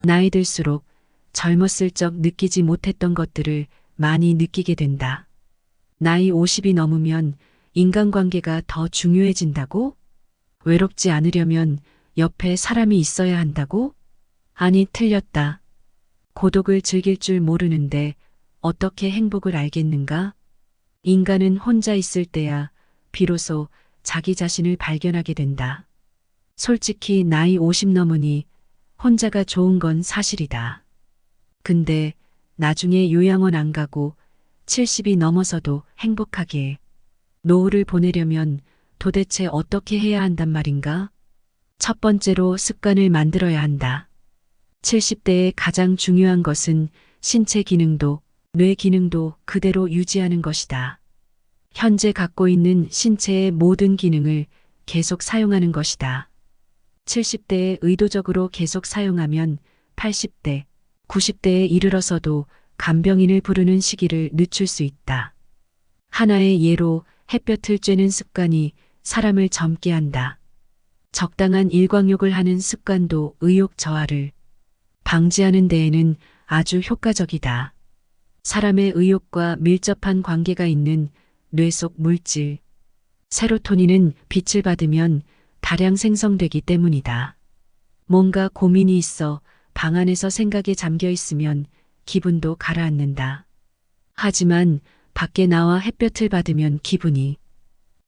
나이 들수록 젊었을 적 느끼지 못했던 것들을 많이 느끼게 된다. 나이 50이 넘으면 인간관계가 더 중요해진다고? 외롭지 않으려면 옆에 사람이 있어야 한다고? 아니, 틀렸다. 고독을 즐길 줄 모르는데 어떻게 행복을 알겠는가? 인간은 혼자 있을 때야 비로소 자기 자신을 발견하게 된다. 솔직히 나이 50 넘으니 혼자가 좋은 건 사실이다. 근데 나중에 요양원 안 가고 70이 넘어서도 행복하게 노후를 보내려면 도대체 어떻게 해야 한단 말인가? 첫 번째로 습관을 만들어야 한다. 70대의 가장 중요한 것은 신체 기능도 뇌 기능도 그대로 유지하는 것이다. 현재 갖고 있는 신체의 모든 기능을 계속 사용하는 것이다. 70대에 의도적으로 계속 사용하면 80대, 90대에 이르러서도 간병인을 부르는 시기를 늦출 수 있다. 하나의 예로 햇볕을 쬐는 습관이 사람을 젊게 한다. 적당한 일광욕을 하는 습관도 의욕 저하를 방지하는 데에는 아주 효과적이다. 사람의 의욕과 밀접한 관계가 있는 뇌 속 물질, 세로토닌은 빛을 받으면 다량 생성되기 때문이다. 뭔가 고민이 있어 방 안에서 생각에 잠겨 있으면 기분도 가라앉는다. 하지만 밖에 나와 햇볕을 받으면 기분이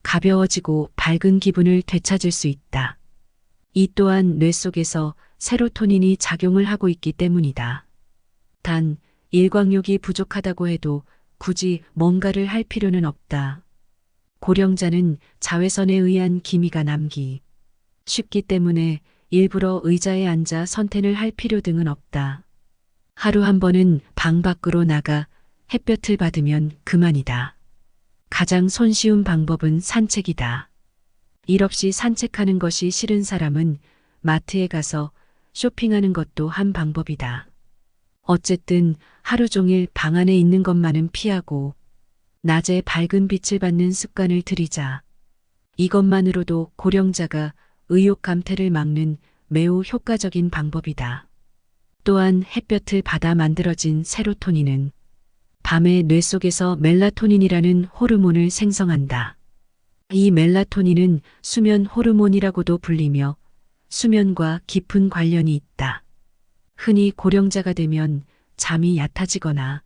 가벼워지고 밝은 기분을 되찾을 수 있다. 이 또한 뇌 속에서 세로토닌이 작용을 하고 있기 때문이다. 단, 일광욕이 부족하다고 해도 굳이 뭔가를 할 필요는 없다. 고령자는 자외선에 의한 기미가 남기 쉽기 때문에 일부러 의자에 앉아 선탠을 할 필요 등은 없다. 하루 한 번은 방 밖으로 나가 햇볕을 받으면 그만이다. 가장 손쉬운 방법은 산책이다. 일 없이 산책하는 것이 싫은 사람은 마트에 가서 쇼핑하는 것도 한 방법이다. 어쨌든 하루 종일 방 안에 있는 것만은 피하고 낮에 밝은 빛을 받는 습관을 들이자. 이것만으로도 고령자가 의욕 감퇴를 막는 매우 효과적인 방법이다. 또한 햇볕을 받아 만들어진 세로토닌은 밤에 뇌 속에서 멜라토닌이라는 호르몬을 생성한다. 이 멜라토닌은 수면 호르몬이라고도 불리며 수면과 깊은 관련이 있다. 흔히 고령자가 되면 잠이 얕아지거나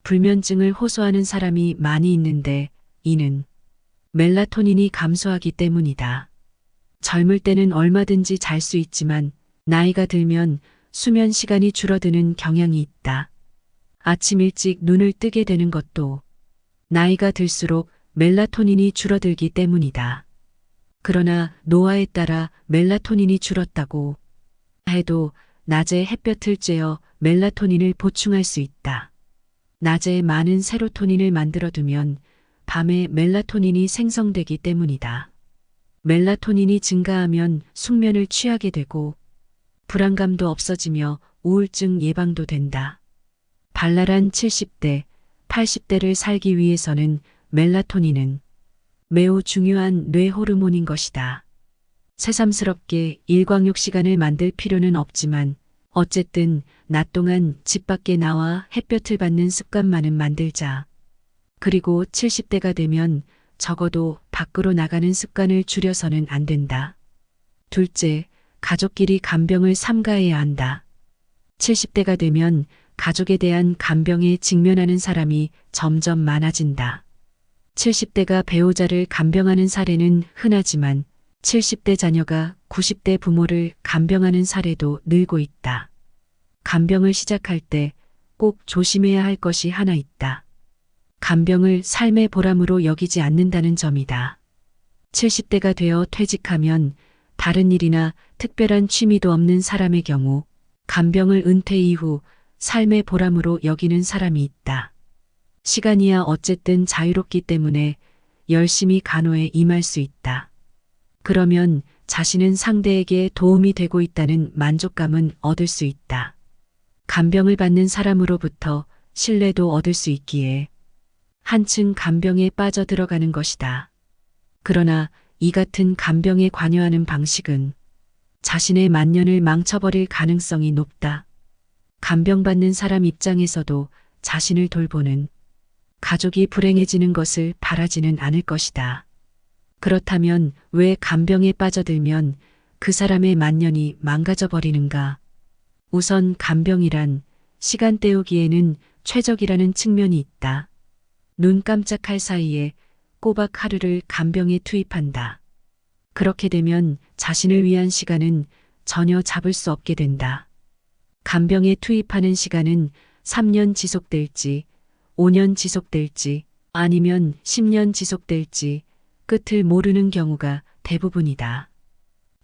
불면증을 호소하는 사람이 많이 있는데 이는 멜라토닌이 감소하기 때문이다. 젊을 때는 얼마든지 잘 수 있지만 나이가 들면 수면 시간이 줄어드는 경향이 있다. 아침 일찍 눈을 뜨게 되는 것도 나이가 들수록 멜라토닌이 줄어들기 때문이다. 그러나 노화에 따라 멜라토닌이 줄었다고 해도 낮에 햇볕을 쬐어 멜라토닌을 보충할 수 있다. 낮에 많은 세로토닌을 만들어두면 밤에 멜라토닌이 생성되기 때문이다. 멜라토닌이 증가하면 숙면을 취하게 되고 불안감도 없어지며 우울증 예방도 된다. 발랄한 70대, 80대를 살기 위해서는 멜라토닌은 매우 중요한 뇌 호르몬인 것이다. 새삼스럽게 일광욕 시간을 만들 필요는 없지만 어쨌든 낮 동안 집 밖에 나와 햇볕을 받는 습관만은 만들자. 그리고 70대가 되면 적어도 밖으로 나가는 습관을 줄여서는 안 된다. 둘째, 가족끼리 간병을 삼가해야 한다. 70대가 되면 가족에 대한 간병에 직면하는 사람이 점점 많아진다. 70대가 배우자를 간병하는 사례는 흔하지만 70대 자녀가 90대 부모를 간병하는 사례도 늘고 있다. 간병을 시작할 때 꼭 조심해야 할 것이 하나 있다. 간병을 삶의 보람으로 여기지 않는다는 점이다. 70대가 되어 퇴직하면 다른 일이나 특별한 취미도 없는 사람의 경우 간병을 은퇴 이후 삶의 보람으로 여기는 사람이 있다. 시간이야 어쨌든 자유롭기 때문에 열심히 간호에 임할 수 있다. 그러면 자신은 상대에게 도움이 되고 있다는 만족감은 얻을 수 있다. 간병을 받는 사람으로부터 신뢰도 얻을 수 있기에 한층 간병에 빠져들어가는 것이다. 그러나 이 같은 간병에 관여하는 방식은 자신의 만년을 망쳐버릴 가능성이 높다. 간병받는 사람 입장에서도 자신을 돌보는 가족이 불행해지는 것을 바라지는 않을 것이다. 그렇다면 왜 간병에 빠져들면 그 사람의 만년이 망가져 버리는가? 우선 간병이란 시간 때우기에는 최적이라는 측면이 있다. 눈 깜짝할 사이에 꼬박 하루를 간병에 투입한다. 그렇게 되면 자신을 위한 시간은 전혀 잡을 수 없게 된다. 간병에 투입하는 시간은 3년 지속될지, 5년 지속될지, 아니면 10년 지속될지 끝을 모르는 경우가 대부분이다.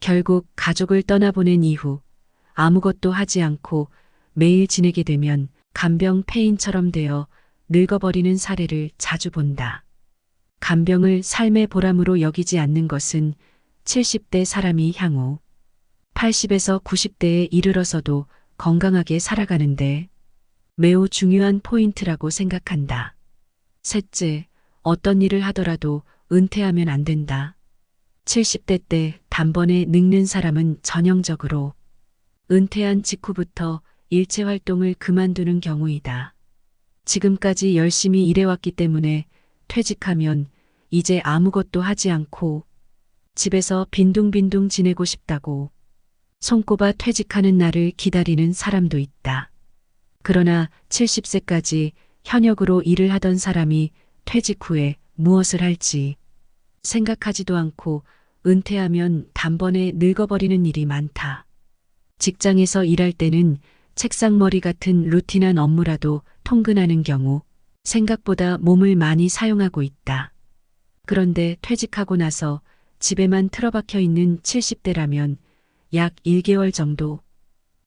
결국 가족을 떠나보낸 이후 아무것도 하지 않고 매일 지내게 되면 간병 폐인처럼 되어 늙어버리는 사례를 자주 본다. 간병을 삶의 보람으로 여기지 않는 것은 70대 사람이 향후 80에서 90대에 이르러서도 건강하게 살아가는데 매우 중요한 포인트라고 생각한다. 셋째, 어떤 일을 하더라도 은퇴하면 안 된다. 70대 때 단번에 늙는 사람은 전형적으로 은퇴한 직후부터 일체 활동을 그만두는 경우이다. 지금까지 열심히 일해왔기 때문에 퇴직하면 이제 아무것도 하지 않고 집에서 빈둥빈둥 지내고 싶다고 손꼽아 퇴직하는 날을 기다리는 사람도 있다. 그러나 70세까지 현역으로 일을 하던 사람이 퇴직 후에 무엇을 할지 생각하지도 않고 은퇴하면 단번에 늙어버리는 일이 많다. 직장에서 일할 때는 책상머리 같은 루틴한 업무라도 통근하는 경우 생각보다 몸을 많이 사용하고 있다. 그런데 퇴직하고 나서 집에만 틀어박혀 있는 70대라면 약 1개월 정도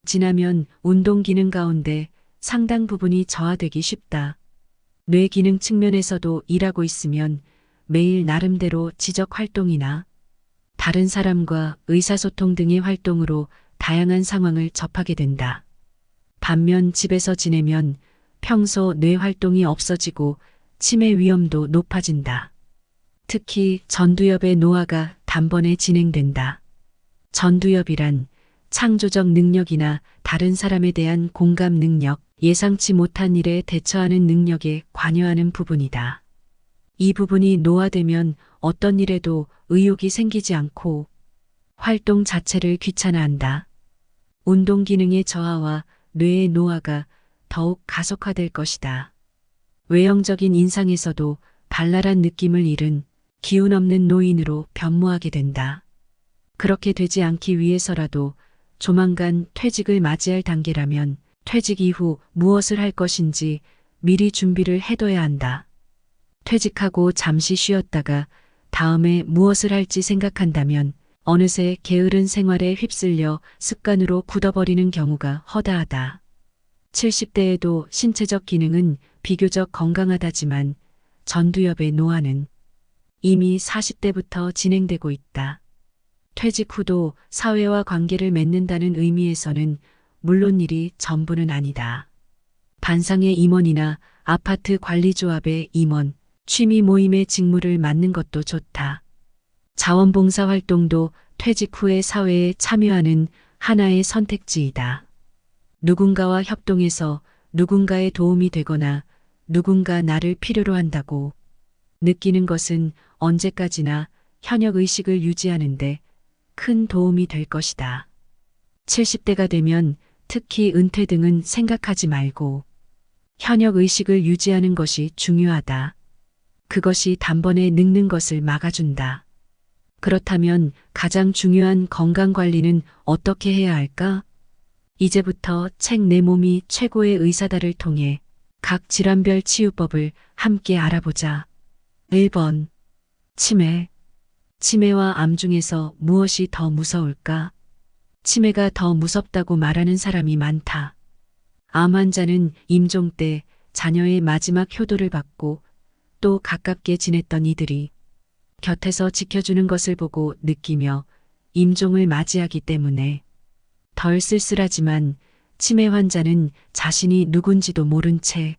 지나면 운동 기능 가운데 상당 부분이 저하되기 쉽다. 뇌 기능 측면에서도 일하고 있으면 매일 나름대로 지적 활동이나 다른 사람과 의사소통 등의 활동으로 다양한 상황을 접하게 된다. 반면 집에서 지내면 평소 뇌 활동이 없어지고 치매 위험도 높아진다. 특히 전두엽의 노화가 단번에 진행된다. 전두엽이란 창조적 능력이나 다른 사람에 대한 공감 능력, 예상치 못한 일에 대처하는 능력에 관여하는 부분이다. 이 부분이 노화되면 어떤 일에도 의욕이 생기지 않고 활동 자체를 귀찮아한다. 운동 기능의 저하와 뇌의 노화가 더욱 가속화될 것이다. 외형적인 인상에서도 발랄한 느낌을 잃은 기운 없는 노인으로 변모하게 된다. 그렇게 되지 않기 위해서라도 조만간 퇴직을 맞이할 단계라면 퇴직 이후 무엇을 할 것인지 미리 준비를 해둬야 한다. 퇴직하고 잠시 쉬었다가 다음에 무엇을 할지 생각한다면 어느새 게으른 생활에 휩쓸려 습관으로 굳어버리는 경우가 허다하다. 70대에도 신체적 기능은 비교적 건강하다지만 전두엽의 노화는 이미 40대부터 진행되고 있다. 퇴직 후도 사회와 관계를 맺는다는 의미에서는 물론 일이 전부는 아니다. 반상의 임원이나 아파트 관리조합의 임원, 취미 모임의 직무를 맡는 것도 좋다. 자원봉사 활동도 퇴직 후에 사회에 참여하는 하나의 선택지이다. 누군가와 협동해서 누군가의 도움이 되거나 누군가 나를 필요로 한다고 느끼는 것은 언제까지나 현역 의식을 유지하는데 큰 도움이 될 것이다. 70대가 되면 특히 은퇴 등은 생각하지 말고 현역 의식을 유지하는 것이 중요하다. 그것이 단번에 늙는 것을 막아준다. 그렇다면 가장 중요한 건강관리는 어떻게 해야 할까? 이제부터 책 내 몸이 최고의 의사다를 통해 각 질환별 치유법을 함께 알아보자. 1번. 치매. 치매와 암 중에서 무엇이 더 무서울까? 치매가 더 무섭다고 말하는 사람이 많다. 암 환자는 임종 때 자녀의 마지막 효도를 받고 또 가깝게 지냈던 이들이 곁에서 지켜주는 것을 보고 느끼며 임종을 맞이하기 때문에 덜 쓸쓸하지만 치매 환자는 자신이 누군지도 모른 채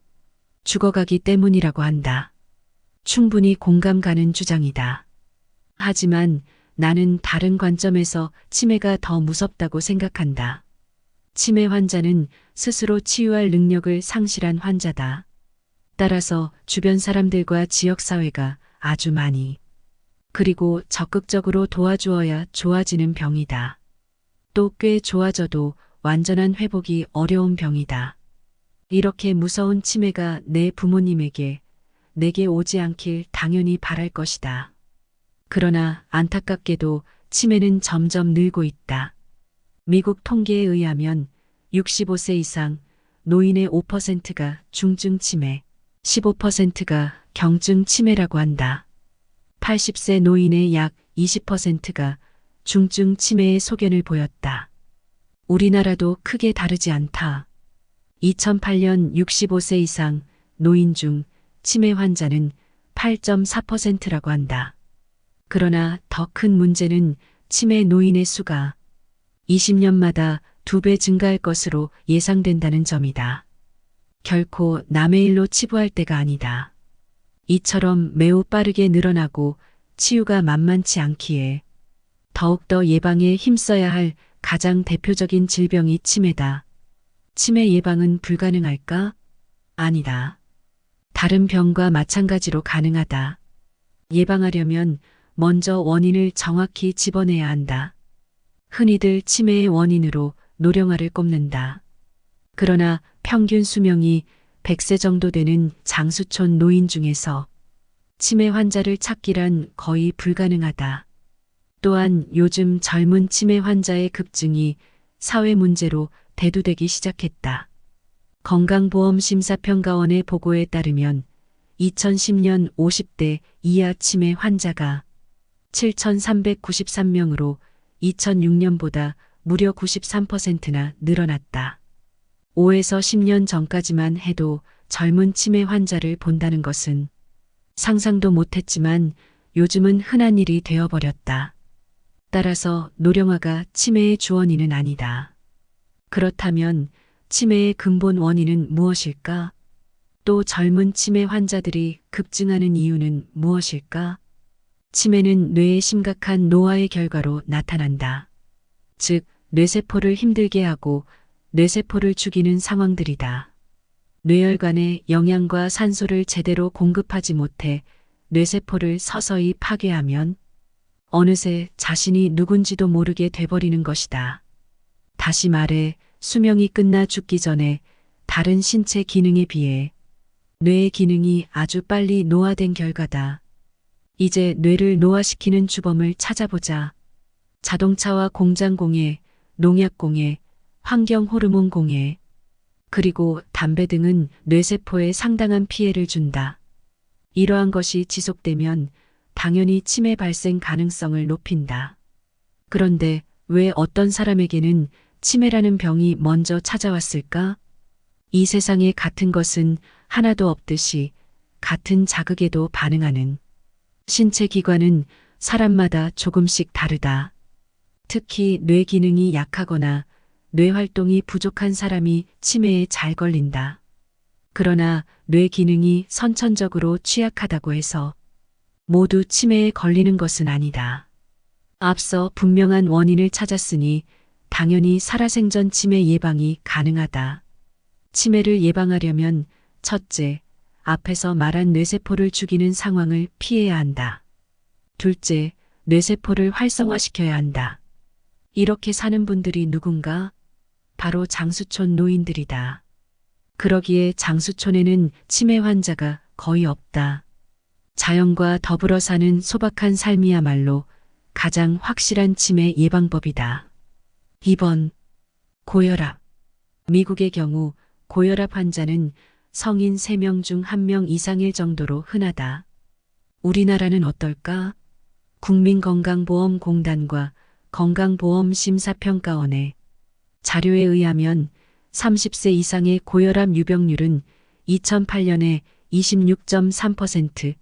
죽어가기 때문이라고 한다. 충분히 공감 가는 주장이다. 하지만 나는 다른 관점에서 치매가 더 무섭다고 생각한다. 치매 환자는 스스로 치유할 능력을 상실한 환자다. 따라서 주변 사람들과 지역사회가 아주 많이 그리고 적극적으로 도와주어야 좋아지는 병이다. 또 꽤 좋아져도 완전한 회복이 어려운 병이다. 이렇게 무서운 치매가 내 부모님에게, 내게 오지 않길 당연히 바랄 것이다. 그러나 안타깝게도 치매는 점점 늘고 있다. 미국 통계에 의하면 65세 이상 노인의 5%가 중증 치매, 15%가 경증 치매라고 한다. 80세 노인의 약 20%가 중증 치매의 소견을 보였다. 우리나라도 크게 다르지 않다. 2008년 65세 이상 노인 중 치매 환자는 8.4%라고 한다. 그러나 더 큰 문제는 치매 노인의 수가 20년마다 2배 증가할 것으로 예상된다는 점이다. 결코 남의 일로 치부할 때가 아니다. 이처럼 매우 빠르게 늘어나고 치유가 만만치 않기에 더욱더 예방에 힘써야 할 가장 대표적인 질병이 치매다. 치매 예방은 불가능할까? 아니다. 다른 병과 마찬가지로 가능하다. 예방하려면 먼저 원인을 정확히 집어내야 한다. 흔히들 치매의 원인으로 노령화를 꼽는다. 그러나 평균 수명이 100세 정도 되는 장수촌 노인 중에서 치매 환자를 찾기란 거의 불가능하다. 또한 요즘 젊은 치매 환자의 급증이 사회 문제로 대두되기 시작했다. 건강보험심사평가원의 보고에 따르면 2010년 50대 이하 치매 환자가 7,393명으로 2006년보다 무려 93%나 늘어났다. 5에서 10년 전까지만 해도 젊은 치매 환자를 본다는 것은 상상도 못했지만 요즘은 흔한 일이 되어버렸다. 따라서 노령화가 치매의 주원인은 아니다. 그렇다면 치매의 근본 원인은 무엇일까? 또 젊은 치매 환자들이 급증하는 이유는 무엇일까? 치매는 뇌의 심각한 노화의 결과로 나타난다. 즉, 뇌세포를 힘들게 하고 뇌세포를 죽이는 상황들이다. 뇌혈관에 영양과 산소를 제대로 공급하지 못해 뇌세포를 서서히 파괴하면 어느새 자신이 누군지도 모르게 돼버리는 것이다. 다시 말해 수명이 끝나 죽기 전에 다른 신체 기능에 비해 뇌의 기능이 아주 빨리 노화된 결과다. 이제 뇌를 노화시키는 주범을 찾아보자. 자동차와 공장 공해, 농약 공해, 환경 호르몬 공해, 그리고 담배 등은 뇌세포에 상당한 피해를 준다. 이러한 것이 지속되면 당연히 치매 발생 가능성을 높인다. 그런데 왜 어떤 사람에게는 치매라는 병이 먼저 찾아왔을까? 이 세상에 같은 것은 하나도 없듯이 같은 자극에도 반응하는 신체 기관은 사람마다 조금씩 다르다. 특히 뇌 기능이 약하거나 뇌 활동이 부족한 사람이 치매에 잘 걸린다. 그러나 뇌 기능이 선천적으로 취약하다고 해서 모두 치매에 걸리는 것은 아니다. 앞서 분명한 원인을 찾았으니 당연히 살아생전 치매 예방이 가능하다. 치매를 예방하려면 첫째, 앞에서 말한 뇌세포를 죽이는 상황을 피해야 한다. 둘째, 뇌세포를 활성화시켜야 한다. 이렇게 사는 분들이 누군가? 바로 장수촌 노인들이다. 그러기에 장수촌에는 치매 환자가 거의 없다. 자연과 더불어 사는 소박한 삶이야말로 가장 확실한 치매 예방법이다. 2번. 고혈압. 미국의 경우 고혈압 환자는 성인 3명 중 1명 이상일 정도로 흔하다. 우리나라는 어떨까? 국민건강보험공단과 건강보험심사평가원의 자료에 의하면 30세 이상의 고혈압 유병률은 2008년에 26.3%,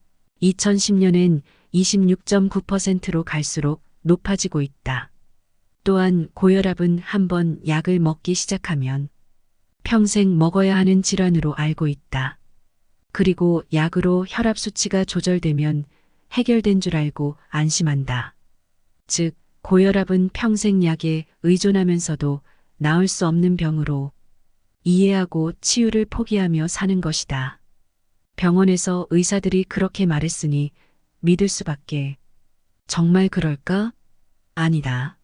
2010년엔 26.9%로 갈수록 높아지고 있다. 또한 고혈압은 한번 약을 먹기 시작하면 평생 먹어야 하는 질환으로 알고 있다. 그리고 약으로 혈압 수치가 조절되면 해결된 줄 알고 안심한다. 즉, 고혈압은 평생 약에 의존하면서도 나을 수 없는 병으로 이해하고 치유를 포기하며 사는 것이다. 병원에서 의사들이 그렇게 말했으니 믿을 수밖에. 정말 그럴까? 아니다.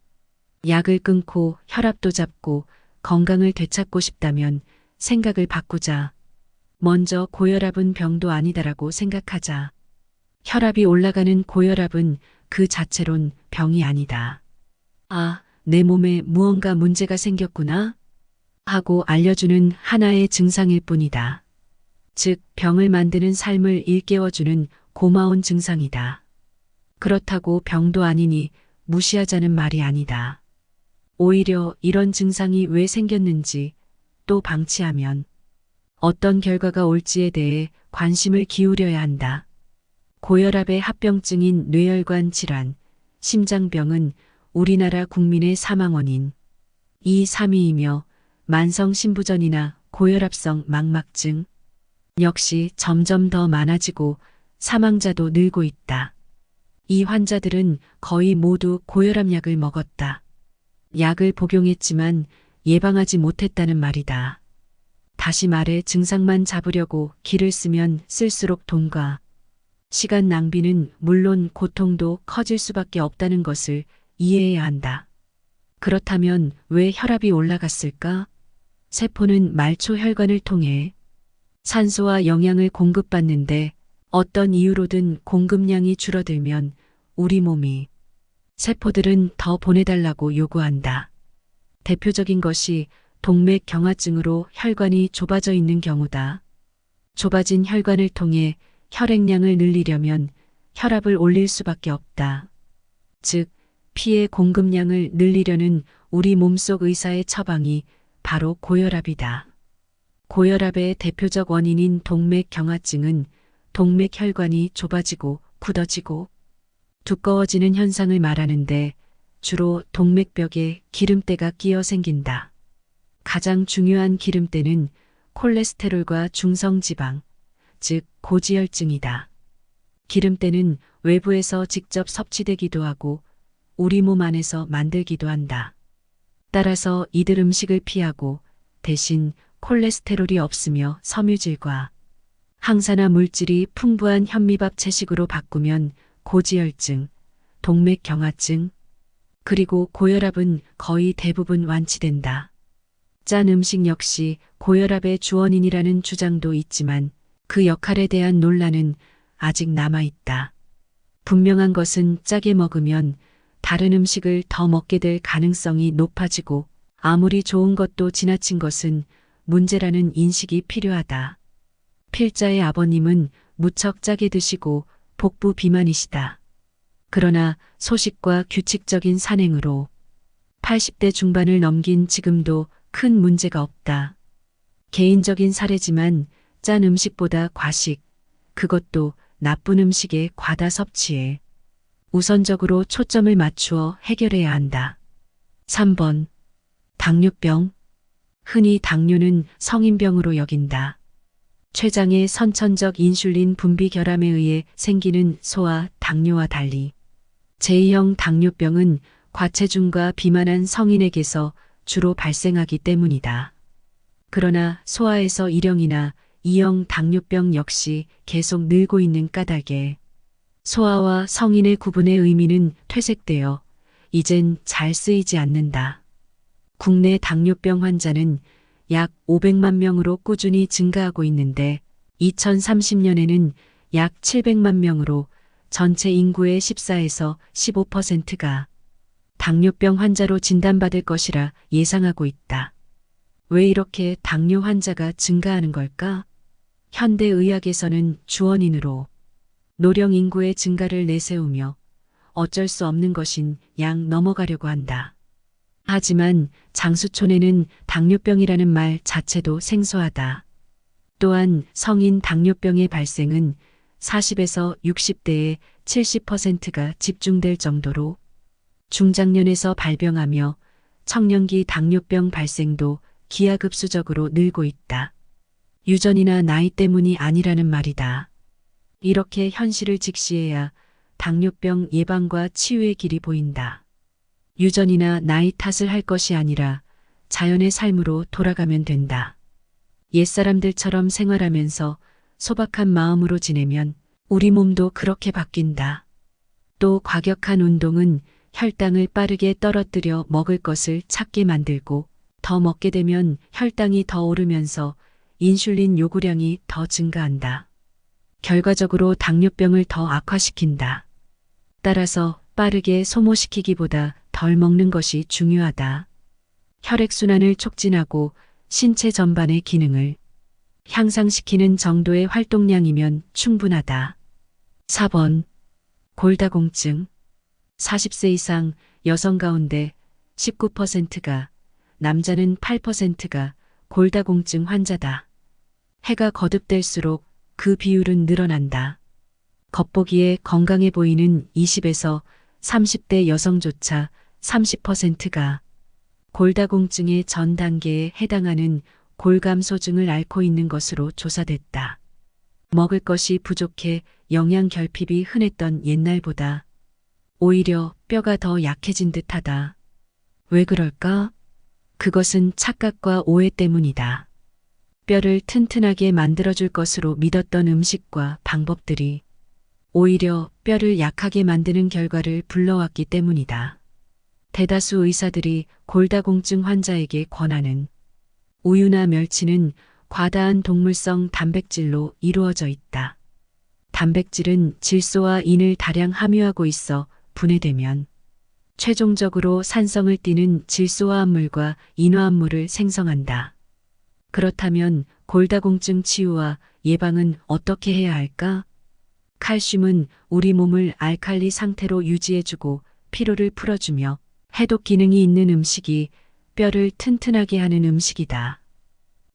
약을 끊고 혈압도 잡고 건강을 되찾고 싶다면 생각을 바꾸자. 먼저 고혈압은 병도 아니다라고 생각하자. 혈압이 올라가는 고혈압은 그 자체론 병이 아니다. 아, 내 몸에 무언가 문제가 생겼구나 하고 알려주는 하나의 증상일 뿐이다. 즉, 병을 만드는 삶을 일깨워주는 고마운 증상이다. 그렇다고 병도 아니니 무시하자는 말이 아니다. 오히려 이런 증상이 왜 생겼는지 또 방치하면 어떤 결과가 올지에 대해 관심을 기울여야 한다. 고혈압의 합병증인 뇌혈관 질환, 심장병은 우리나라 국민의 사망 원인 2, 3위이며 만성 신부전이나 고혈압성 망막증 역시 점점 더 많아지고 사망자도 늘고 있다. 이 환자들은 거의 모두 고혈압 약을 먹었다. 약을 복용했지만 예방하지 못했다는 말이다. 다시 말해 증상만 잡으려고 기를 쓰면 쓸수록 돈과 시간 낭비는 물론 고통도 커질 수밖에 없다는 것을 이해해야 한다. 그렇다면 왜 혈압이 올라갔을까? 세포는 말초 혈관을 통해 산소와 영양을 공급받는데 어떤 이유로든 공급량이 줄어들면 우리 몸이 세포들은 더 보내달라고 요구한다. 대표적인 것이 동맥경화증으로 혈관이 좁아져 있는 경우다. 좁아진 혈관을 통해 혈액량을 늘리려면 혈압을 올릴 수밖에 없다. 즉, 피의 공급량을 늘리려는 우리 몸속 의사의 처방이 바로 고혈압이다. 고혈압의 대표적 원인인 동맥경화증은 동맥혈관이 좁아지고 굳어지고 두꺼워지는 현상을 말하는데 주로 동맥벽에 기름때가 끼어 생긴다. 가장 중요한 기름때는 콜레스테롤과 중성지방, 즉 고지혈증이다. 기름때는 외부에서 직접 섭취되기도 하고 우리 몸 안에서 만들기도 한다. 따라서 이들 음식을 피하고 대신 콜레스테롤이 없으며 섬유질과 항산화 물질이 풍부한 현미밥 채식으로 바꾸면 고지혈증, 동맥경화증, 그리고 고혈압은 거의 대부분 완치된다. 짠 음식 역시 고혈압의 주원인이라는 주장도 있지만 그 역할에 대한 논란은 아직 남아있다. 분명한 것은 짜게 먹으면 다른 음식을 더 먹게 될 가능성이 높아지고 아무리 좋은 것도 지나친 것은 문제라는 인식이 필요하다. 필자의 아버님은 무척 짜게 드시고 복부 비만이시다. 그러나 소식과 규칙적인 산행으로 80대 중반을 넘긴 지금도 큰 문제가 없다. 개인적인 사례지만 짠 음식보다 과식, 그것도 나쁜 음식의 과다 섭취에 우선적으로 초점을 맞추어 해결해야 한다. 3번. 당뇨병. 흔히 당뇨는 성인병으로 여긴다. 췌장의 선천적 인슐린 분비 결함에 의해 생기는 소아 당뇨와 달리 제2형 당뇨병은 과체중과 비만한 성인에게서 주로 발생하기 때문이다. 그러나 소아에서 1형이나 2형 당뇨병 역시 계속 늘고 있는 까닭에 소아와 성인의 구분의 의미는 퇴색되어 이젠 잘 쓰이지 않는다. 국내 당뇨병 환자는 약 500만 명으로 꾸준히 증가하고 있는데 2030년에는 약 700만 명으로 전체 인구의 14에서 15%가 당뇨병 환자로 진단받을 것이라 예상하고 있다. 왜 이렇게 당뇨 환자가 증가하는 걸까? 현대의학에서는 주원인으로 노령 인구의 증가를 내세우며 어쩔 수 없는 것인 양 넘어가려고 한다. 하지만 장수촌에는 당뇨병이라는 말 자체도 생소하다. 또한 성인 당뇨병의 발생은 40에서 60대의 70%가 집중될 정도로 중장년에서 발병하며 청년기 당뇨병 발생도 기하급수적으로 늘고 있다. 유전이나 나이 때문이 아니라는 말이다. 이렇게 현실을 직시해야 당뇨병 예방과 치유의 길이 보인다. 유전이나 나이 탓을 할 것이 아니라 자연의 삶으로 돌아가면 된다. 옛사람들처럼 생활하면서 소박한 마음으로 지내면 우리 몸도 그렇게 바뀐다. 또 과격한 운동은 혈당을 빠르게 떨어뜨려 먹을 것을 찾게 만들고 더 먹게 되면 혈당이 더 오르면서 인슐린 요구량이 더 증가한다. 결과적으로 당뇨병을 더 악화시킨다. 따라서 빠르게 소모시키기보다 덜 먹는 것이 중요하다. 혈액순환을 촉진하고 신체 전반의 기능을 향상시키는 정도의 활동량이면 충분하다. 4번. 골다공증. 40세 이상 여성 가운데 19%가, 남자는 8%가 골다공증 환자다. 해가 거듭될수록 그 비율은 늘어난다. 겉보기에 건강해 보이는 20에서 30대 여성조차 30%가 골다공증의 전 단계에 해당하는 골감소증을 앓고 있는 것으로 조사됐다. 먹을 것이 부족해 영양 결핍이 흔했던 옛날보다 오히려 뼈가 더 약해진 듯하다. 왜 그럴까? 그것은 착각과 오해 때문이다. 뼈를 튼튼하게 만들어줄 것으로 믿었던 음식과 방법들이 오히려 뼈를 약하게 만드는 결과를 불러왔기 때문이다. 대다수 의사들이 골다공증 환자에게 권하는 우유나 멸치는 과다한 동물성 단백질로 이루어져 있다. 단백질은 질소와 인을 다량 함유하고 있어 분해되면 최종적으로 산성을 띠는 질소화합물과 인화합물을 생성한다. 그렇다면 골다공증 치유와 예방은 어떻게 해야 할까? 칼슘은 우리 몸을 알칼리 상태로 유지해주고 피로를 풀어주며 해독 기능이 있는 음식이 뼈를 튼튼하게 하는 음식이다.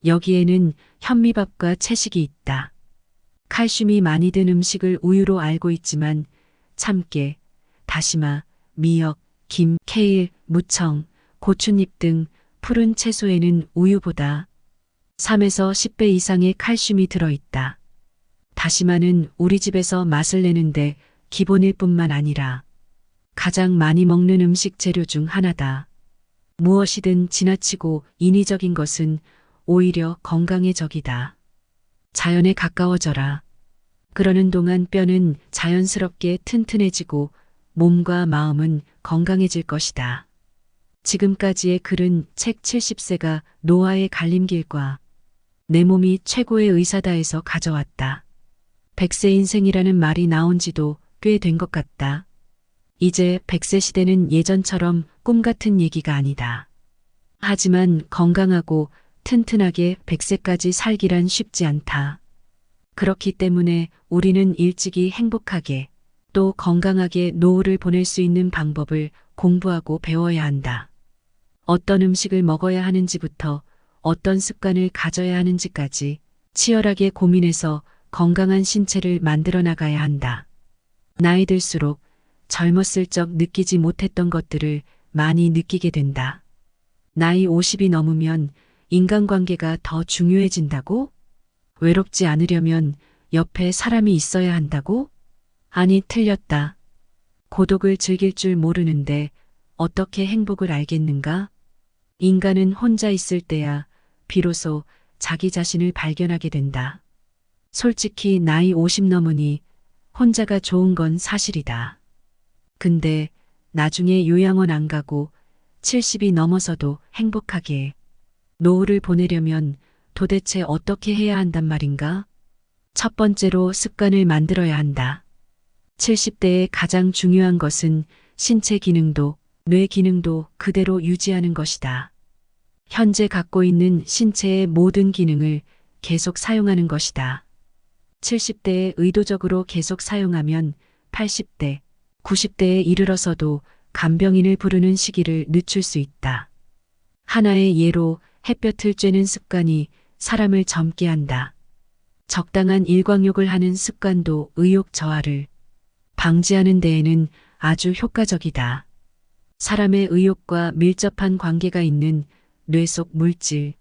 여기에는 현미밥과 채식이 있다. 칼슘이 많이 든 음식을 우유로 알고 있지만 참깨, 다시마, 미역, 김, 케일, 무청, 고추잎 등 푸른 채소에는 우유보다 3에서 10배 이상의 칼슘이 들어있다. 다시마는 우리 집에서 맛을 내는데 기본일 뿐만 아니라 가장 많이 먹는 음식 재료 중 하나다. 무엇이든 지나치고 인위적인 것은 오히려 건강의 적이다. 자연에 가까워져라. 그러는 동안 뼈는 자연스럽게 튼튼해지고 몸과 마음은 건강해질 것이다. 지금까지의 글은 책 70세가 노화의 갈림길과 내 몸이 최고의 의사다에서 가져왔다. 100세 인생이라는 말이 나온 지도 꽤 된 것 같다. 이제 100세 시대는 예전처럼 꿈 같은 얘기가 아니다. 하지만 건강하고 튼튼하게 100세까지 살기란 쉽지 않다. 그렇기 때문에 우리는 일찍이 행복하게 또 건강하게 노후를 보낼 수 있는 방법을 공부하고 배워야 한다. 어떤 음식을 먹어야 하는지부터 어떤 습관을 가져야 하는지까지 치열하게 고민해서 건강한 신체를 만들어 나가야 한다. 나이 들수록 젊었을 적 느끼지 못했던 것들을 많이 느끼게 된다. 나이 50이 넘으면 인간관계가 더 중요해진다고? 외롭지 않으려면 옆에 사람이 있어야 한다고? 아니, 틀렸다. 고독을 즐길 줄 모르는데 어떻게 행복을 알겠는가? 인간은 혼자 있을 때야 비로소 자기 자신을 발견하게 된다. 솔직히 나이 50 넘으니 혼자가 좋은 건 사실이다. 근데 나중에 요양원 안 가고 70이 넘어서도 행복하게 노후를 보내려면 도대체 어떻게 해야 한단 말인가? 첫 번째로 습관을 만들어야 한다. 70대의 가장 중요한 것은 신체 기능도 뇌 기능도 그대로 유지하는 것이다. 현재 갖고 있는 신체의 모든 기능을 계속 사용하는 것이다. 70대에 의도적으로 계속 사용하면 80대, 90대에 이르러서도 간병인을 부르는 시기를 늦출 수 있다. 하나의 예로 햇볕을 쬐는 습관이 사람을 젊게 한다. 적당한 일광욕을 하는 습관도 의욕 저하를 방지하는 데에는 아주 효과적이다. 사람의 의욕과 밀접한 관계가 있는 뇌 속 물질,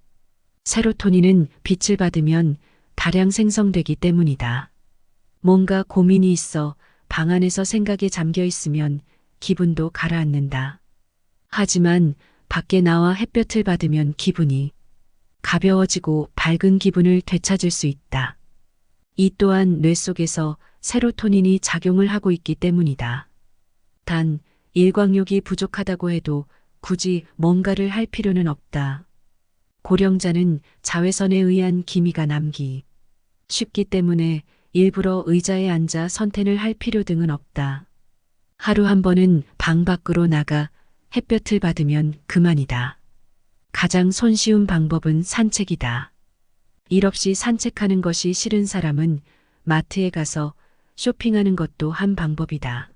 세로토닌은 빛을 받으면 다량 생성되기 때문이다. 뭔가 고민이 있어 방 안에서 생각에 잠겨 있으면 기분도 가라앉는다. 하지만 밖에 나와 햇볕을 받으면 기분이 가벼워지고 밝은 기분을 되찾을 수 있다. 이 또한 뇌 속에서 세로토닌이 작용을 하고 있기 때문이다. 단, 일광욕이 부족하다고 해도 굳이 뭔가를 할 필요는 없다. 고령자는 자외선에 의한 기미가 남기 쉽기 때문에 일부러 의자에 앉아 선탠을 할 필요 등은 없다. 하루 한 번은 방 밖으로 나가 햇볕을 받으면 그만이다. 가장 손쉬운 방법은 산책이다. 일 없이 산책하는 것이 싫은 사람은 마트에 가서 쇼핑하는 것도 한 방법이다.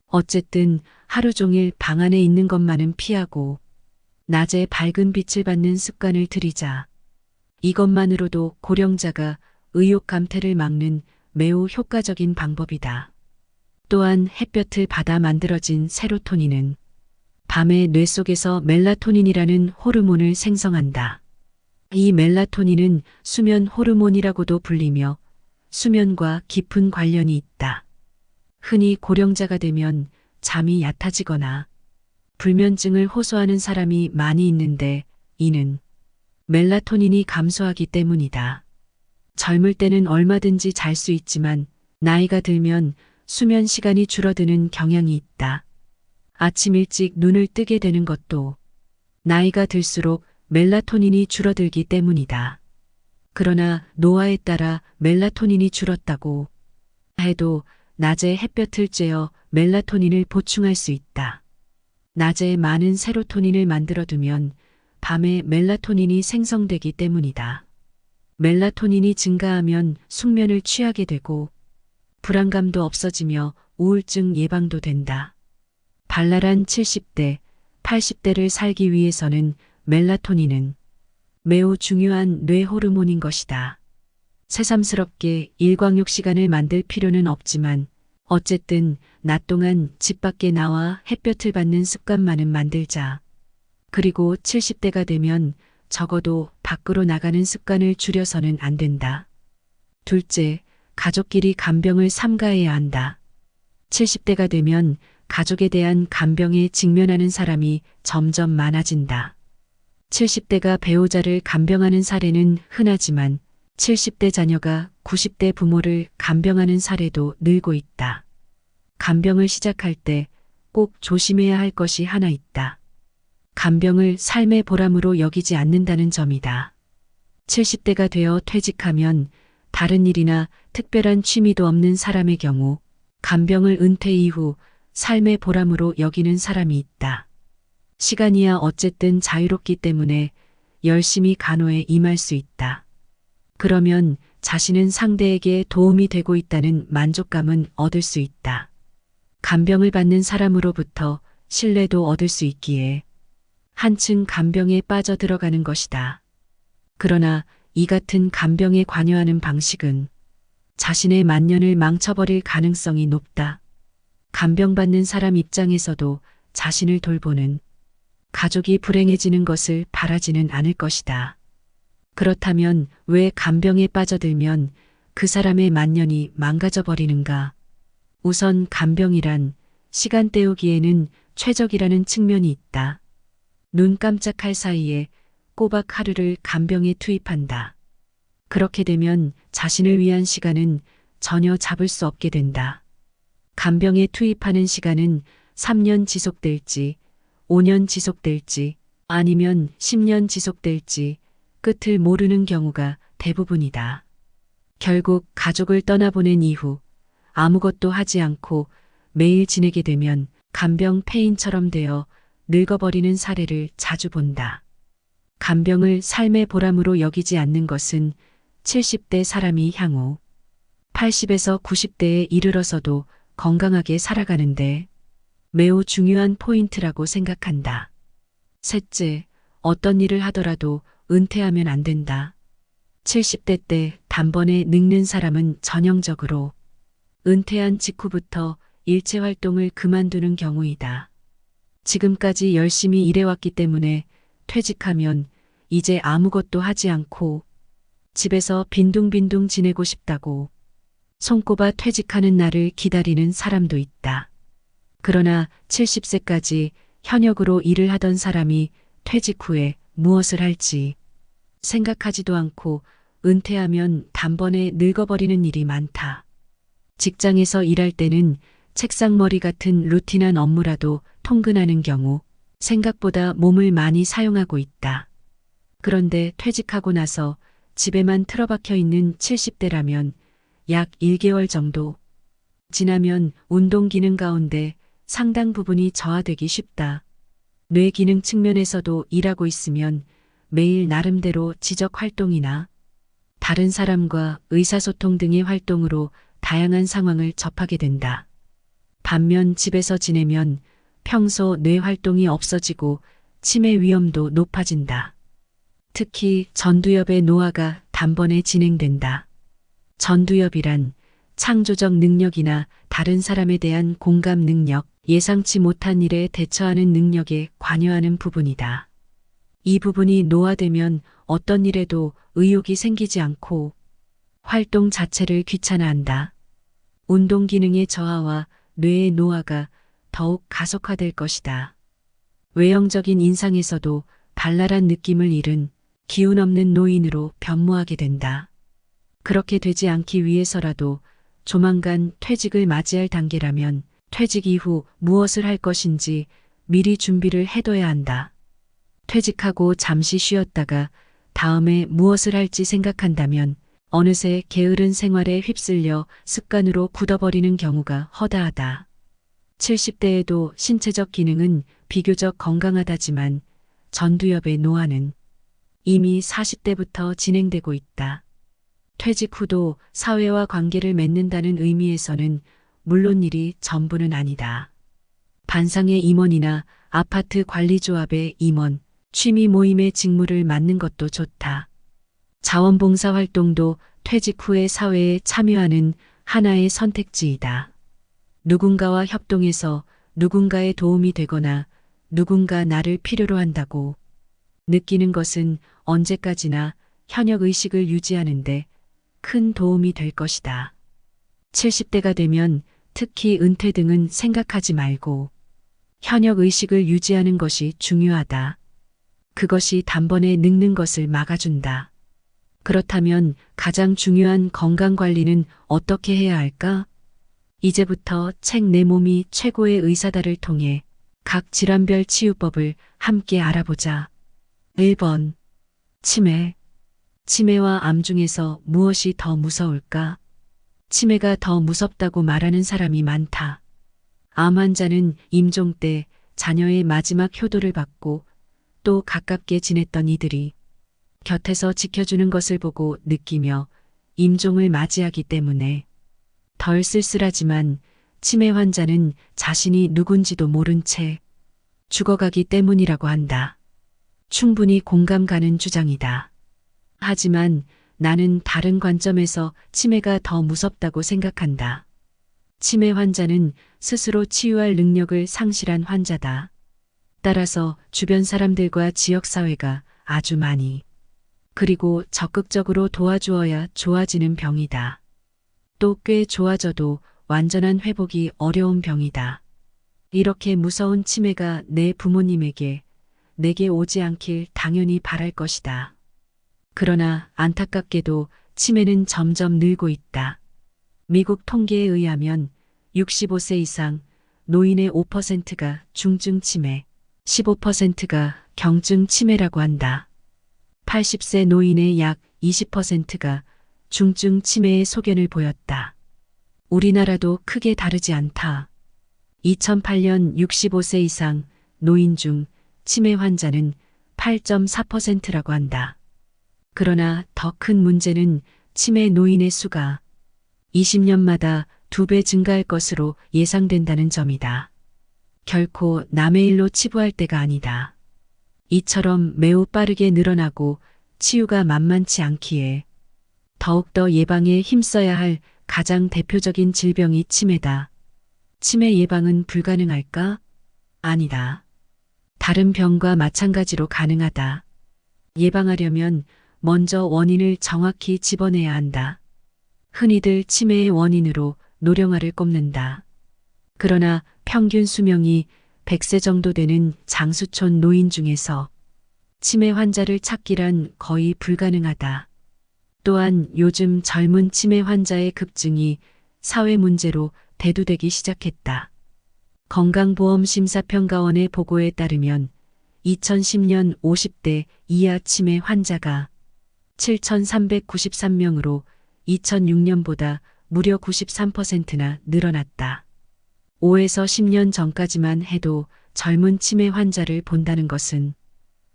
어쨌든 하루 종일 방 안에 있는 것만은 피하고 낮에 밝은 빛을 받는 습관을 들이자. 이것만으로도 고령자가 의욕 감퇴를 막는 매우 효과적인 방법이다. 또한 햇볕을 받아 만들어진 세로토닌은 밤에 뇌 속에서 멜라토닌이라는 호르몬을 생성한다. 이 멜라토닌은 수면 호르몬이라고도 불리며 수면과 깊은 관련이 있다. 흔히 고령자가 되면 잠이 얕아지거나 불면증을 호소하는 사람이 많이 있는데 이는 멜라토닌이 감소하기 때문이다. 젊을 때는 얼마든지 잘 수 있지만 나이가 들면 수면 시간이 줄어드는 경향이 있다. 아침 일찍 눈을 뜨게 되는 것도 나이가 들수록 멜라토닌이 줄어들기 때문이다. 그러나 노화에 따라 멜라토닌이 줄었다고 해도 낮에 햇볕을 쬐어 멜라토닌을 보충할 수 있다. 낮에 많은 세로토닌을 만들어두면 밤에 멜라토닌이 생성되기 때문이다. 멜라토닌이 증가하면 숙면을 취하게 되고 불안감도 없어지며 우울증 예방도 된다. 발랄한 70대, 80대를 살기 위해서는 멜라토닌은 매우 중요한 뇌 호르몬인 것이다. 새삼스럽게 일광욕 시간을 만들 필요는 없지만 어쨌든 낮 동안 집 밖에 나와 햇볕을 받는 습관만은 만들자. 그리고 70대가 되면 적어도 밖으로 나가는 습관을 줄여서는 안 된다. 둘째, 가족끼리 간병을 삼가해야 한다. 70대가 되면 가족에 대한 간병에 직면하는 사람이 점점 많아진다. 70대가 배우자를 간병하는 사례는 흔하지만 70대 자녀가 90대 부모를 간병하는 사례도 늘고 있다. 간병을 시작할 때 꼭 조심해야 할 것이 하나 있다. 간병을 삶의 보람으로 여기지 않는다는 점이다. 70대가 되어 퇴직하면 다른 일이나 특별한 취미도 없는 사람의 경우 간병을 은퇴 이후 삶의 보람으로 여기는 사람이 있다. 시간이야 어쨌든 자유롭기 때문에 열심히 간호에 임할 수 있다. 그러면 자신은 상대에게 도움이 되고 있다는 만족감은 얻을 수 있다. 간병을 받는 사람으로부터 신뢰도 얻을 수 있기에 한층 간병에 빠져들어가는 것이다. 그러나 이 같은 간병에 관여하는 방식은 자신의 만년을 망쳐버릴 가능성이 높다. 간병받는 사람 입장에서도 자신을 돌보는 가족이 불행해지는 것을 바라지는 않을 것이다. 그렇다면 왜 간병에 빠져들면 그 사람의 만년이 망가져 버리는가? 우선 간병이란 시간 때우기에는 최적이라는 측면이 있다. 눈 깜짝할 사이에 꼬박 하루를 간병에 투입한다. 그렇게 되면 자신을 위한 시간은 전혀 잡을 수 없게 된다. 간병에 투입하는 시간은 3년 지속될지, 5년 지속될지, 아니면 10년 지속될지 끝을 모르는 경우가 대부분이다. 결국 가족을 떠나보낸 이후 아무것도 하지 않고 매일 지내게 되면 간병 폐인처럼 되어 늙어버리는 사례를 자주 본다. 간병을 삶의 보람으로 여기지 않는 것은 70대 사람이 향후 80에서 90대에 이르러서도 건강하게 살아가는데 매우 중요한 포인트라고 생각한다. 셋째, 어떤 일을 하더라도 은퇴하면 안 된다. 70대 때 단번에 늙는 사람은 전형적으로 은퇴한 직후부터 일체 활동을 그만두는 경우이다. 지금까지 열심히 일해왔기 때문에 퇴직하면 이제 아무것도 하지 않고 집에서 빈둥빈둥 지내고 싶다고 손꼽아 퇴직하는 날을 기다리는 사람도 있다. 그러나 70세까지 현역으로 일을 하던 사람이 퇴직 후에 무엇을 할지 생각하지도 않고 은퇴하면 단번에 늙어버리는 일이 많다. 직장에서 일할 때는 책상머리 같은 루틴한 업무라도 통근하는 경우 생각보다 몸을 많이 사용하고 있다. 그런데 퇴직하고 나서 집에만 틀어박혀 있는 70대라면 약 1개월 정도 지나면 운동 기능 가운데 상당 부분이 저하되기 쉽다. 뇌 기능 측면에서도 일하고 있으면 매일 나름대로 지적 활동이나 다른 사람과 의사소통 등의 활동으로 다양한 상황을 접하게 된다. 반면 집에서 지내면 평소 뇌 활동이 없어지고 치매 위험도 높아진다. 특히 전두엽의 노화가 단번에 진행된다. 전두엽이란 창조적 능력이나 다른 사람에 대한 공감 능력, 예상치 못한 일에 대처하는 능력에 관여하는 부분이다. 이 부분이 노화되면 어떤 일에도 의욕이 생기지 않고 활동 자체를 귀찮아한다. 운동 기능의 저하와 뇌의 노화가 더욱 가속화될 것이다. 외형적인 인상에서도 발랄한 느낌을 잃은 기운 없는 노인으로 변모하게 된다. 그렇게 되지 않기 위해서라도 조만간 퇴직을 맞이할 단계라면 퇴직 이후 무엇을 할 것인지 미리 준비를 해둬야 한다. 퇴직하고 잠시 쉬었다가 다음에 무엇을 할지 생각한다면 어느새 게으른 생활에 휩쓸려 습관으로 굳어버리는 경우가 허다하다. 70대에도 신체적 기능은 비교적 건강하다지만 전두엽의 노화는 이미 40대부터 진행되고 있다. 퇴직 후도 사회와 관계를 맺는다는 의미에서는 물론 일이 전부는 아니다. 반상의 임원이나 아파트 관리조합의 임원, 취미 모임의 직무를 맡는 것도 좋다. 자원봉사 활동도 퇴직 후에 사회에 참여하는 하나의 선택지이다. 누군가와 협동해서 누군가의 도움이 되거나 누군가 나를 필요로 한다고 느끼는 것은 언제까지나 현역 의식을 유지하는데 큰 도움이 될 것이다. 70대가 되면 특히 은퇴 등은 생각하지 말고 현역 의식을 유지하는 것이 중요하다. 그것이 단번에 늙는 것을 막아준다. 그렇다면 가장 중요한 건강관리는 어떻게 해야 할까? 이제부터 책 내 몸이 최고의 의사다를 통해 각 질환별 치유법을 함께 알아보자. 1번. 치매. 치매와 암 중에서 무엇이 더 무서울까? 치매가 더 무섭다고 말하는 사람이 많다. 암 환자는 임종 때 자녀의 마지막 효도를 받고 또 가깝게 지냈던 이들이 곁에서 지켜주는 것을 보고 느끼며 임종을 맞이하기 때문에 덜 쓸쓸하지만 치매 환자는 자신이 누군지도 모른 채 죽어가기 때문이라고 한다. 충분히 공감 가는 주장이다. 하지만 나는 다른 관점에서 치매가 더 무섭다고 생각한다. 치매 환자는 스스로 치유할 능력을 상실한 환자다. 따라서 주변 사람들과 지역사회가 아주 많이 그리고 적극적으로 도와주어야 좋아지는 병이다. 또 꽤 좋아져도 완전한 회복이 어려운 병이다. 이렇게 무서운 치매가 내 부모님에게 내게 오지 않길 당연히 바랄 것이다. 그러나 안타깝게도 치매는 점점 늘고 있다. 미국 통계에 의하면 65세 이상 노인의 5%가 중증 치매, 15%가 경증 치매라고 한다. 80세 노인의 약 20%가 중증 치매의 소견을 보였다. 우리나라도 크게 다르지 않다. 2008년 65세 이상 노인 중 치매 환자는 8.4%라고 한다. 그러나 더 큰 문제는 치매 노인의 수가 20년마다 2배 증가할 것으로 예상된다는 점이다. 결코 남의 일로 치부할 때가 아니다. 이처럼 매우 빠르게 늘어나고 치유가 만만치 않기에 더욱더 예방에 힘써야 할 가장 대표적인 질병이 치매다. 치매 예방은 불가능할까? 아니다. 다른 병과 마찬가지로 가능하다. 예방하려면 먼저 원인을 정확히 집어내야 한다. 흔히들 치매의 원인으로 노령화를 꼽는다. 그러나 평균 수명이 100세 정도 되는 장수촌 노인 중에서 치매 환자를 찾기란 거의 불가능하다. 또한 요즘 젊은 치매 환자의 급증이 사회 문제로 대두되기 시작했다. 건강보험심사평가원의 보고에 따르면 2010년 50대 이하 치매 환자가 7,393명으로 2006년보다 무려 93%나 늘어났다. 5에서 10년 전까지만 해도 젊은 치매 환자를 본다는 것은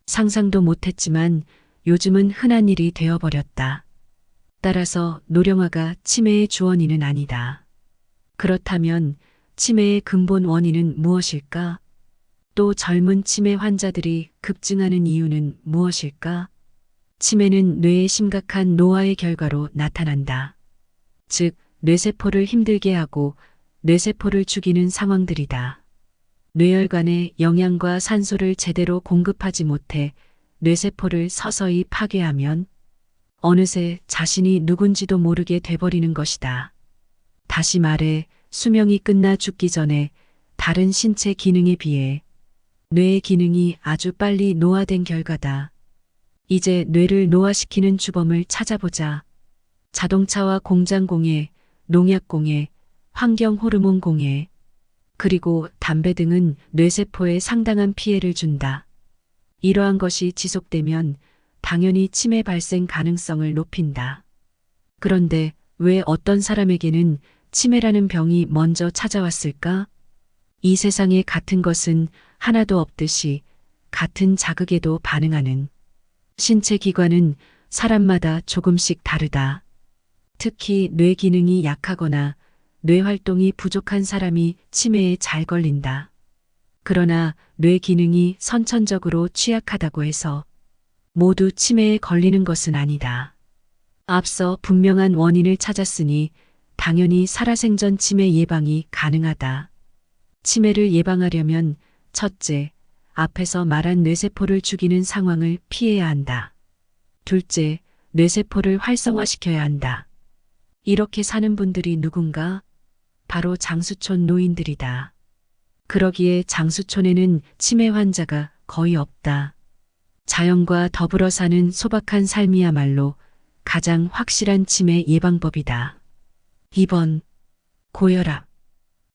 상상도 못했지만 요즘은 흔한 일이 되어버렸다. 따라서 노령화가 치매의 주원인은 아니다. 그렇다면 치매의 근본 원인은 무엇일까? 또 젊은 치매 환자들이 급증하는 이유는 무엇일까? 치매는 뇌의 심각한 노화의 결과로 나타난다. 즉, 뇌세포를 힘들게 하고 뇌세포를 죽이는 상황들이다. 뇌혈관에 영양과 산소를 제대로 공급하지 못해 뇌세포를 서서히 파괴하면 어느새 자신이 누군지도 모르게 돼버리는 것이다. 다시 말해 수명이 끝나 죽기 전에 다른 신체 기능에 비해 뇌의 기능이 아주 빨리 노화된 결과다. 이제 뇌를 노화시키는 주범을 찾아보자. 자동차와 공장 공해, 농약 공해, 환경 호르몬 공해, 그리고 담배 등은 뇌세포에 상당한 피해를 준다. 이러한 것이 지속되면 당연히 치매 발생 가능성을 높인다. 그런데 왜 어떤 사람에게는 치매라는 병이 먼저 찾아왔을까? 이 세상에 같은 것은 하나도 없듯이 같은 자극에도 반응하는 신체 기관은 사람마다 조금씩 다르다. 특히 뇌 기능이 약하거나 뇌 활동이 부족한 사람이 치매에 잘 걸린다. 그러나 뇌 기능이 선천적으로 취약하다고 해서 모두 치매에 걸리는 것은 아니다. 앞서 분명한 원인을 찾았으니 당연히 살아생전 치매 예방이 가능하다. 치매를 예방하려면 첫째, 앞에서 말한 뇌세포를 죽이는 상황을 피해야 한다. 둘째, 뇌세포를 활성화시켜야 한다. 이렇게 사는 분들이 누군가? 바로 장수촌 노인들이다. 그러기에 장수촌에는 치매 환자가 거의 없다. 자연과 더불어 사는 소박한 삶이야말로 가장 확실한 치매 예방법이다. 2번, 고혈압.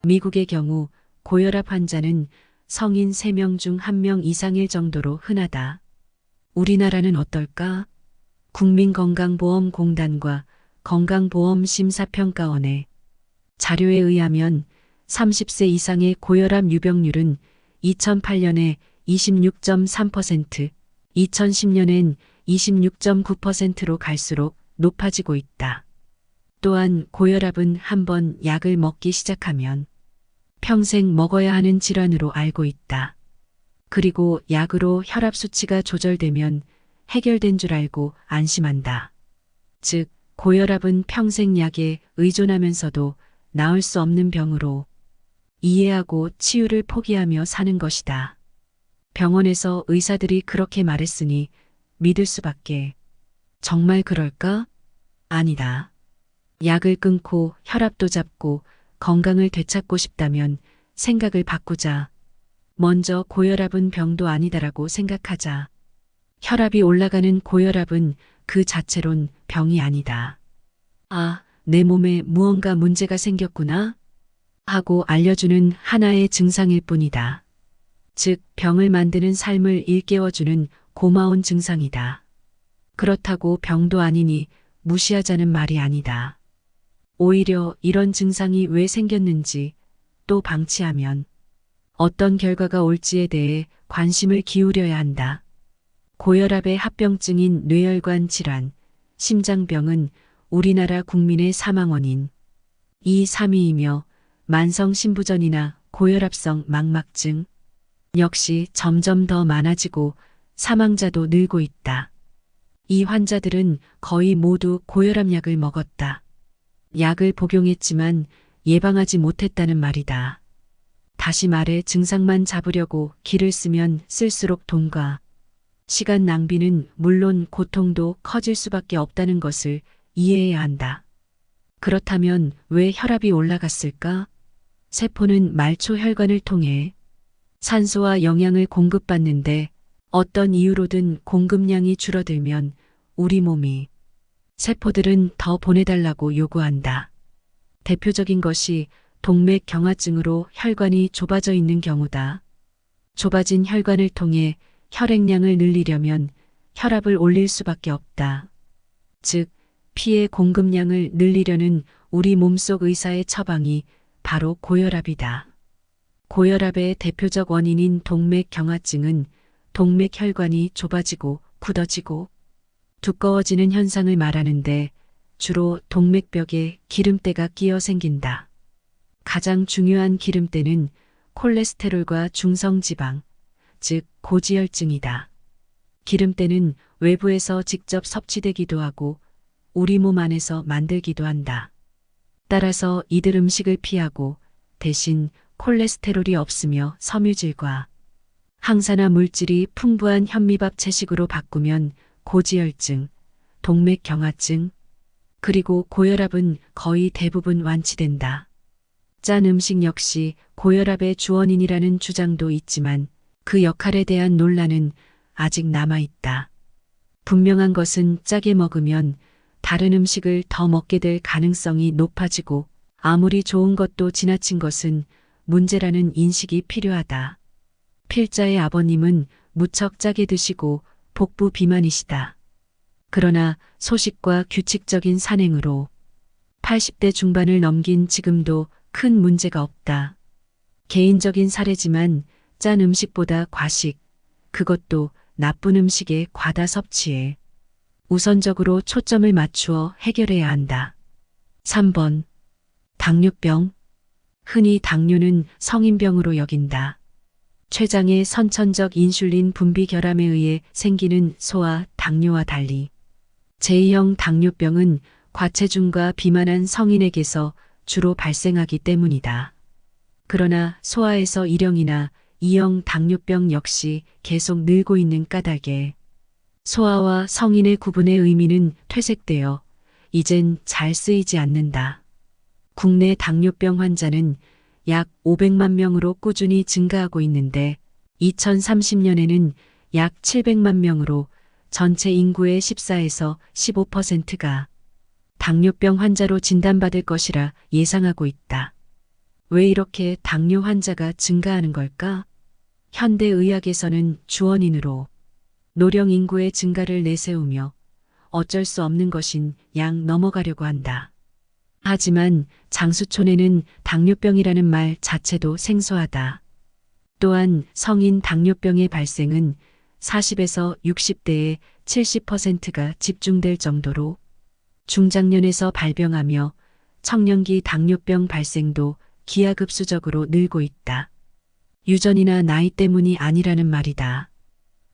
미국의 경우 고혈압 환자는 성인 3명 중 1명 이상일 정도로 흔하다. 우리나라는 어떨까? 국민건강보험공단과 건강보험심사평가원의 자료에 의하면 30세 이상의 고혈압 유병률은 2008년에 26.3%, 2010년엔 26.9%로 갈수록 높아지고 있다. 또한 고혈압은 한번 약을 먹기 시작하면 평생 먹어야 하는 질환으로 알고 있다. 그리고 약으로 혈압 수치가 조절되면 해결된 줄 알고 안심한다. 즉, 고혈압은 평생 약에 의존하면서도 나을 수 없는 병으로 이해하고 치유를 포기하며 사는 것이다. 병원에서 의사들이 그렇게 말했으니 믿을 수밖에. 정말 그럴까? 아니다. 약을 끊고 혈압도 잡고 건강을 되찾고 싶다면 생각을 바꾸자. 먼저 고혈압은 병도 아니다라고 생각하자. 혈압이 올라가는 고혈압은 그 자체론 병이 아니다. 아, 내 몸에 무언가 문제가 생겼구나 하고 알려주는 하나의 증상일 뿐이다. 즉, 병을 만드는 삶을 일깨워주는 고마운 증상이다. 그렇다고 병도 아니니 무시하자는 말이 아니다. 오히려 이런 증상이 왜 생겼는지 또 방치하면 어떤 결과가 올지에 대해 관심을 기울여야 한다. 고혈압의 합병증인 뇌혈관 질환, 심장병은 우리나라 국민의 사망 원인 2, 3위이며 만성심부전이나 고혈압성 망막증 역시 점점 더 많아지고 사망자도 늘고 있다. 이 환자들은 거의 모두 고혈압 약을 먹었다. 약을 복용했지만 예방하지 못했다는 말이다. 다시 말해 증상만 잡으려고 기를 쓰면 쓸수록 돈과 시간 낭비는 물론 고통도 커질 수밖에 없다는 것을 이해해야 한다. 그렇다면 왜 혈압이 올라갔을까? 세포는 말초 혈관을 통해 산소와 영양을 공급받는데 어떤 이유로든 공급량이 줄어들면 우리 몸이 세포들은 더 보내달라고 요구한다. 대표적인 것이 동맥경화증으로 혈관이 좁아져 있는 경우다. 좁아진 혈관을 통해 혈액량을 늘리려면 혈압을 올릴 수밖에 없다. 즉, 피의 공급량을 늘리려는 우리 몸속 의사의 처방이 바로 고혈압이다. 고혈압의 대표적 원인인 동맥경화증은 동맥혈관이 좁아지고 굳어지고 두꺼워지는 현상을 말하는데 주로 동맥벽에 기름때가 끼어 생긴다. 가장 중요한 기름때는 콜레스테롤과 중성지방, 즉 고지혈증이다. 기름때는 외부에서 직접 섭취되기도 하고 우리 몸 안에서 만들기도 한다. 따라서 이들 음식을 피하고 대신 콜레스테롤이 없으며 섬유질과 항산화 물질이 풍부한 현미밥 채식으로 바꾸면 고지혈증, 동맥경화증, 그리고 고혈압은 거의 대부분 완치된다. 짠 음식 역시 고혈압의 주원인이라는 주장도 있지만 그 역할에 대한 논란은 아직 남아있다. 분명한 것은 짜게 먹으면 다른 음식을 더 먹게 될 가능성이 높아지고 아무리 좋은 것도 지나친 것은 문제라는 인식이 필요하다. 필자의 아버님은 무척 짜게 드시고 복부 비만이시다. 그러나 소식과 규칙적인 산행으로 80대 중반을 넘긴 지금도 큰 문제가 없다. 개인적인 사례지만 짠 음식보다 과식, 그것도 나쁜 음식의 과다 섭취에 우선적으로 초점을 맞추어 해결해야 한다. 3번. 당뇨병. 흔히 당뇨는 성인병으로 여긴다. 췌장의 선천적 인슐린 분비 결함에 의해 생기는 소아 당뇨와 달리 제2형 당뇨병은 과체중과 비만한 성인에게서 주로 발생하기 때문이다. 그러나 소아에서 1형이나 2형 당뇨병 역시 계속 늘고 있는 까닭에 소아와 성인의 구분의 의미는 퇴색되어 이젠 잘 쓰이지 않는다. 국내 당뇨병 환자는 약 500만 명으로 꾸준히 증가하고 있는데 2030년에는 약 700만 명으로 전체 인구의 14에서 15%가 당뇨병 환자로 진단받을 것이라 예상하고 있다. 왜 이렇게 당뇨 환자가 증가하는 걸까? 현대의학에서는 주원인으로 노령 인구의 증가를 내세우며 어쩔 수 없는 것인 양 넘어가려고 한다. 하지만 장수촌에는 당뇨병이라는 말 자체도 생소하다. 또한 성인 당뇨병의 발생은 40에서 60대의 70%가 집중될 정도로 중장년에서 발병하며 청년기 당뇨병 발생도 기하급수적으로 늘고 있다. 유전이나 나이 때문이 아니라는 말이다.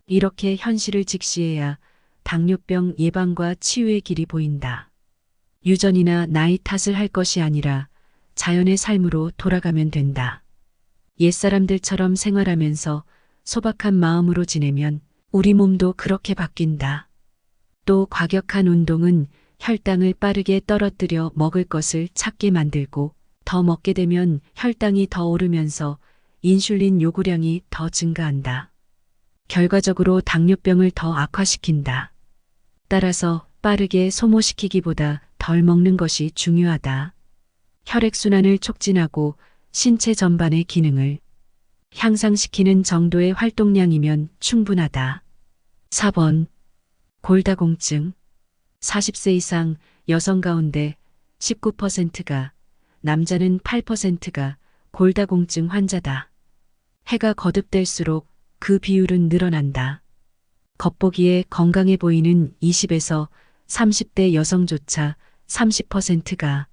이렇게 현실을 직시해야 당뇨병 예방과 치유의 길이 보인다. 유전이나 나이 탓을 할 것이 아니라 자연의 삶으로 돌아가면 된다. 옛사람들처럼 생활하면서 소박한 마음으로 지내면 우리 몸도 그렇게 바뀐다. 또 과격한 운동은 혈당을 빠르게 떨어뜨려 먹을 것을 찾게 만들고 더 먹게 되면 혈당이 더 오르면서 인슐린 요구량이 더 증가한다. 결과적으로 당뇨병을 더 악화시킨다. 따라서 빠르게 소모시키기보다 덜 먹는 것이 중요하다. 혈액순환을 촉진하고 신체 전반의 기능을 향상시키는 정도의 활동량이면 충분하다. 4번. 골다공증. 40세 이상 여성 가운데 19%가, 남자는 8%가 골다공증 환자다. 해가 거듭될수록 그 비율은 늘어난다. 겉보기에 건강해 보이는 20에서 30대 여성조차 30%가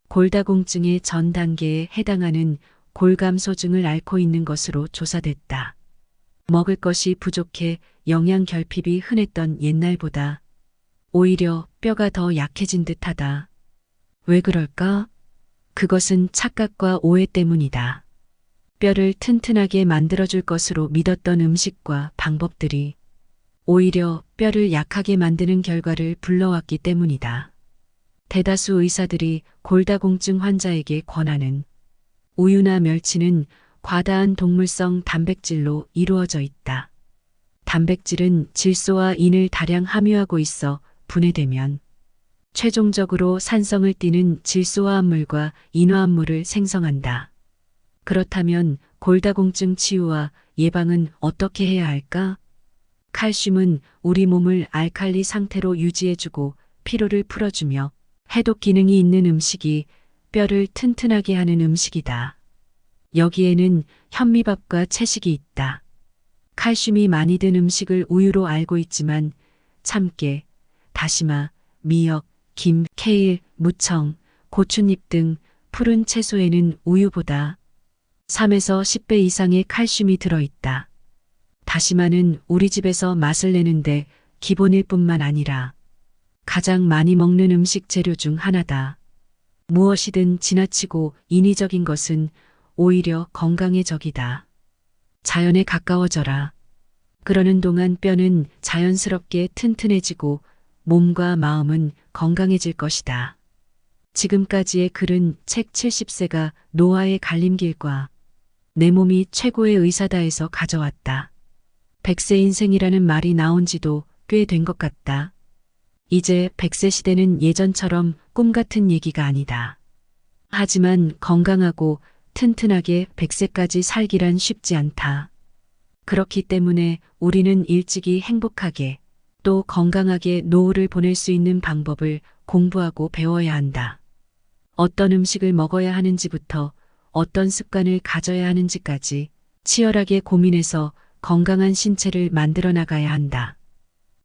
골다공증의 전 단계에 해당하는 골감소증을 앓고 있는 것으로 조사됐다. 먹을 것이 부족해 영양 결핍이 흔했던 옛날보다 오히려 뼈가 더 약해진 듯하다. 왜 그럴까? 그것은 착각과 오해 때문이다. 뼈를 튼튼하게 만들어줄 것으로 믿었던 음식과 방법들이 오히려 뼈를 약하게 만드는 결과를 불러왔기 때문이다. 대다수 의사들이 골다공증 환자에게 권하는 우유나 멸치는 과다한 동물성 단백질로 이루어져 있다. 단백질은 질소와 인을 다량 함유하고 있어 분해되면 최종적으로 산성을 띠는 질소화합물과 인화합물을 생성한다. 그렇다면 골다공증 치유와 예방은 어떻게 해야 할까? 칼슘은 우리 몸을 알칼리 상태로 유지해주고 피로를 풀어주며 해독 기능이 있는 음식이 뼈를 튼튼하게 하는 음식이다. 여기에는 현미밥과 채식이 있다. 칼슘이 많이 든 음식을 우유로 알고 있지만 참깨, 다시마, 미역, 김, 케일, 무청, 고추잎 등 푸른 채소에는 우유보다 3에서 10배 이상의 칼슘이 들어있다. 다시마는 우리 집에서 맛을 내는데 기본일 뿐만 아니라 가장 많이 먹는 음식 재료 중 하나다. 무엇이든 지나치고 인위적인 것은 오히려 건강의 적이다. 자연에 가까워져라. 그러는 동안 뼈는 자연스럽게 튼튼해지고 몸과 마음은 건강해질 것이다. 지금까지의 글은 책 70세가 노화의 갈림길과 내 몸이 최고의 의사다에서 가져왔다. 100세 인생이라는 말이 나온 지도 꽤 된 것 같다. 이제 100세 시대는 예전처럼 꿈 같은 얘기가 아니다. 하지만 건강하고 튼튼하게 100세까지 살기란 쉽지 않다. 그렇기 때문에 우리는 일찍이 행복하게 또 건강하게 노후를 보낼 수 있는 방법을 공부하고 배워야 한다. 어떤 음식을 먹어야 하는지부터 어떤 습관을 가져야 하는지까지 치열하게 고민해서 건강한 신체를 만들어 나가야 한다.